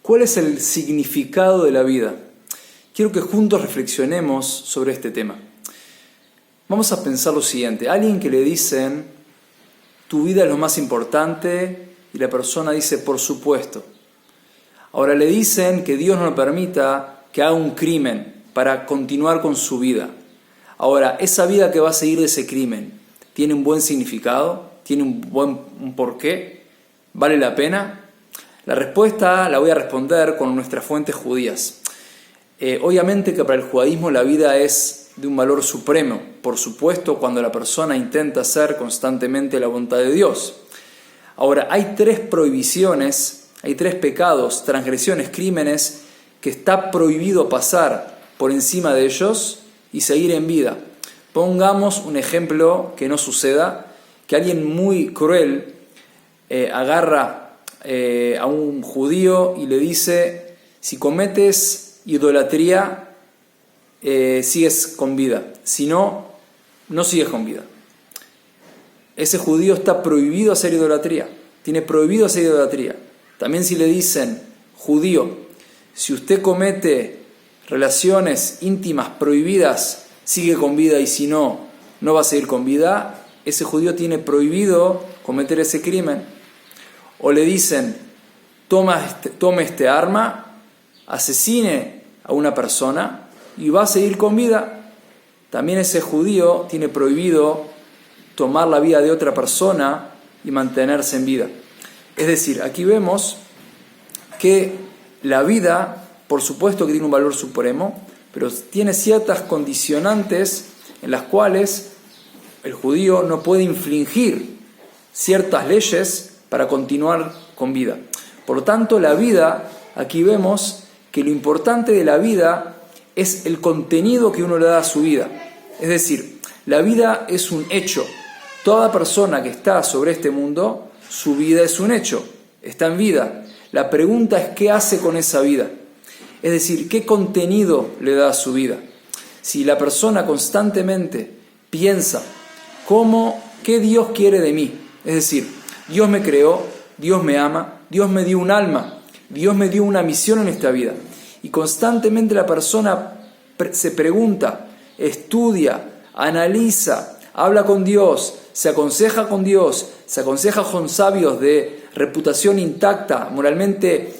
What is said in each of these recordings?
¿Cuál es el significado de la vida? Quiero que juntos reflexionemos sobre este tema. Vamos a pensar lo siguiente. Alguien que le dicen, tu vida es lo más importante, y la persona dice, por supuesto. Ahora le dicen que Dios no le permita que haga un crimen para continuar con su vida. Ahora, esa vida que va a seguir de ese crimen, ¿tiene un buen significado? ¿Tiene un porqué? ¿Vale la pena? La respuesta la voy a responder con nuestras fuentes judías. Obviamente que para el judaísmo la vida es de un valor supremo, por supuesto cuando la persona intenta hacer constantemente la voluntad de Dios. Ahora, hay 3 prohibiciones, hay 3 pecados, transgresiones, crímenes, que está prohibido pasar por encima de ellos y seguir en vida. Pongamos un ejemplo que no suceda, que alguien muy cruel agarra a un judío y le dice, si cometes idolatría, sigues con vida, si no, no sigues con vida. Ese judío está prohibido hacer idolatría, tiene prohibido hacer idolatría. También si le dicen, judío, si usted comete relaciones íntimas prohibidas, sigue con vida, y si no, no va a seguir con vida, ese judío tiene prohibido cometer ese crimen. O le dicen, tome este arma, asesine a una persona y va a seguir con vida. También ese judío tiene prohibido tomar la vida de otra persona y mantenerse en vida. Es decir, aquí vemos que la vida, por supuesto que tiene un valor supremo, pero tiene ciertas condicionantes en las cuales el judío no puede infringir ciertas leyes para continuar con vida. Por lo tanto, la vida, aquí vemos que lo importante de la vida es el contenido que uno le da a su vida. Es decir, la vida es un hecho. Toda persona que está sobre este mundo, su vida es un hecho, está en vida. La pregunta es qué hace con esa vida. Es decir, qué contenido le da a su vida. Si la persona constantemente piensa qué Dios quiere de mí, es decir, Dios me creó, Dios me ama, Dios me dio un alma, Dios me dio una misión en esta vida. Y constantemente la persona se pregunta, estudia, analiza, habla con Dios, se aconseja con Dios, se aconseja con sabios de reputación intacta, moralmente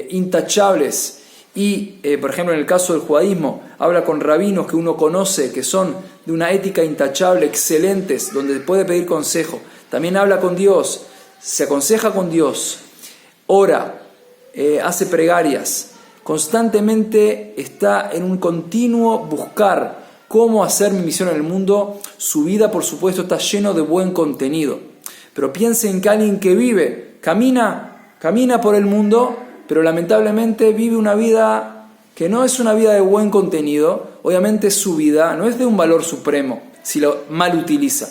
intachables. Y, por ejemplo, en el caso del judaísmo, habla con rabinos que uno conoce, que son de una ética intachable, excelentes, donde puede pedir consejo. También habla con Dios, se aconseja con Dios, ora, hace plegarias, constantemente está en un continuo buscar cómo hacer mi misión en el mundo. Su vida, por supuesto, está lleno de buen contenido. Pero piensen que alguien que vive, camina por el mundo, pero lamentablemente vive una vida que no es una vida de buen contenido. Obviamente su vida no es de un valor supremo si lo mal utiliza.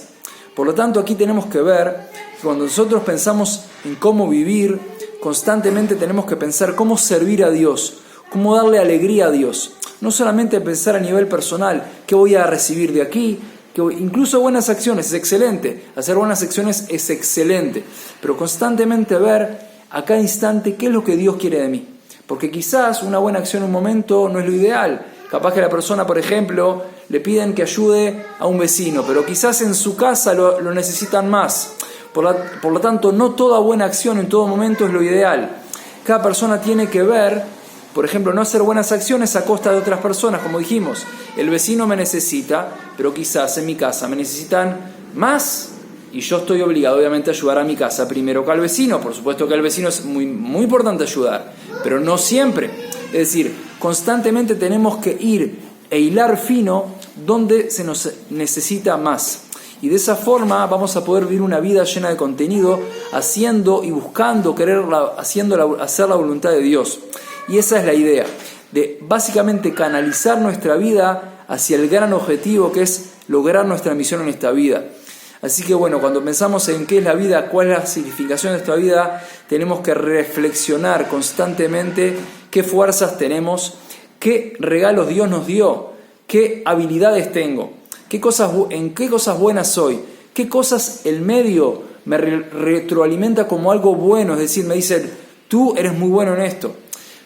Por lo tanto, aquí tenemos que ver que cuando nosotros pensamos en cómo vivir, constantemente tenemos que pensar cómo servir a Dios, cómo darle alegría a Dios. No solamente pensar a nivel personal, qué voy a recibir de aquí, incluso buenas acciones es excelente, hacer buenas acciones es excelente, pero constantemente ver a cada instante qué es lo que Dios quiere de mí. Porque quizás una buena acción en un momento no es lo ideal. Capaz que la persona, por ejemplo, le piden que ayude a un vecino, pero quizás en su casa lo necesitan más. Por lo tanto, no toda buena acción en todo momento es lo ideal. Cada persona tiene que ver, por ejemplo, no hacer buenas acciones a costa de otras personas, como dijimos. El vecino me necesita, pero quizás en mi casa me necesitan más y yo estoy obligado, obviamente, a ayudar a mi casa primero que al vecino. Por supuesto que al vecino es muy, muy importante ayudar, pero no siempre. Es decir, constantemente tenemos que ir e hilar fino donde se nos necesita más. Y de esa forma vamos a poder vivir una vida llena de contenido, haciendo y buscando, hacer la voluntad de Dios. Y esa es la idea, de básicamente canalizar nuestra vida hacia el gran objetivo que es lograr nuestra misión en esta vida. Así que bueno, cuando pensamos en qué es la vida, cuál es la significación de esta vida, tenemos que reflexionar constantemente qué fuerzas tenemos, qué regalos Dios nos dio, qué habilidades tengo, en qué cosas buenas soy, qué cosas el medio me retroalimenta como algo bueno, es decir, me dicen, tú eres muy bueno en esto.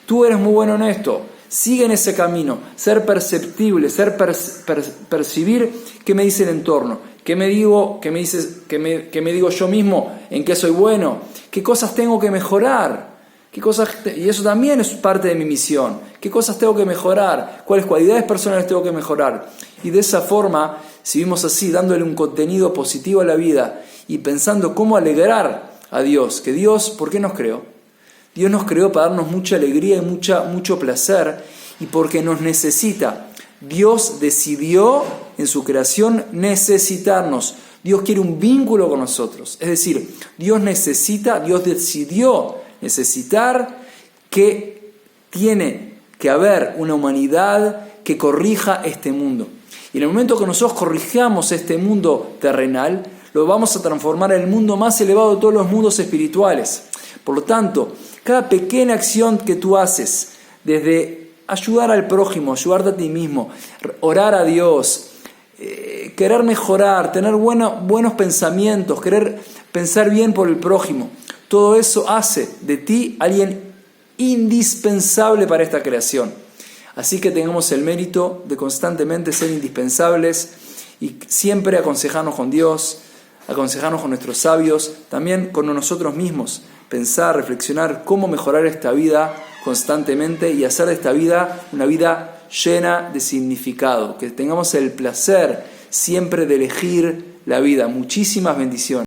tú eres muy bueno en esto, sigue en ese camino, ser perceptible, percibir qué me dice el entorno, qué me digo yo mismo, en qué soy bueno, qué cosas tengo que mejorar. Y eso también es parte de mi misión. ¿Qué cosas tengo que mejorar? ¿Cuáles cualidades personales tengo que mejorar? Y de esa forma, si vivimos así, dándole un contenido positivo a la vida y pensando cómo alegrar a Dios, que Dios, ¿por qué nos creó? Dios nos creó para darnos mucha alegría y mucho placer, y porque nos necesita. Dios decidió en su creación necesitarnos. Dios quiere un vínculo con nosotros. Es decir, Dios decidió necesitar, que tiene que haber una humanidad que corrija este mundo. Y en el momento que nosotros corrijamos este mundo terrenal, lo vamos a transformar en el mundo más elevado de todos los mundos espirituales. Por lo tanto, cada pequeña acción que tú haces, desde ayudar al prójimo, ayudarte a ti mismo, orar a Dios, querer mejorar, tener buenos pensamientos, querer pensar bien por el prójimo, todo eso hace de ti alguien indispensable para esta creación. Así que tengamos el mérito de constantemente ser indispensables y siempre aconsejarnos con Dios, aconsejarnos con nuestros sabios, también con nosotros mismos, pensar, reflexionar cómo mejorar esta vida constantemente y hacer de esta vida una vida llena de significado, que tengamos el placer siempre de elegir la vida. Muchísimas bendiciones.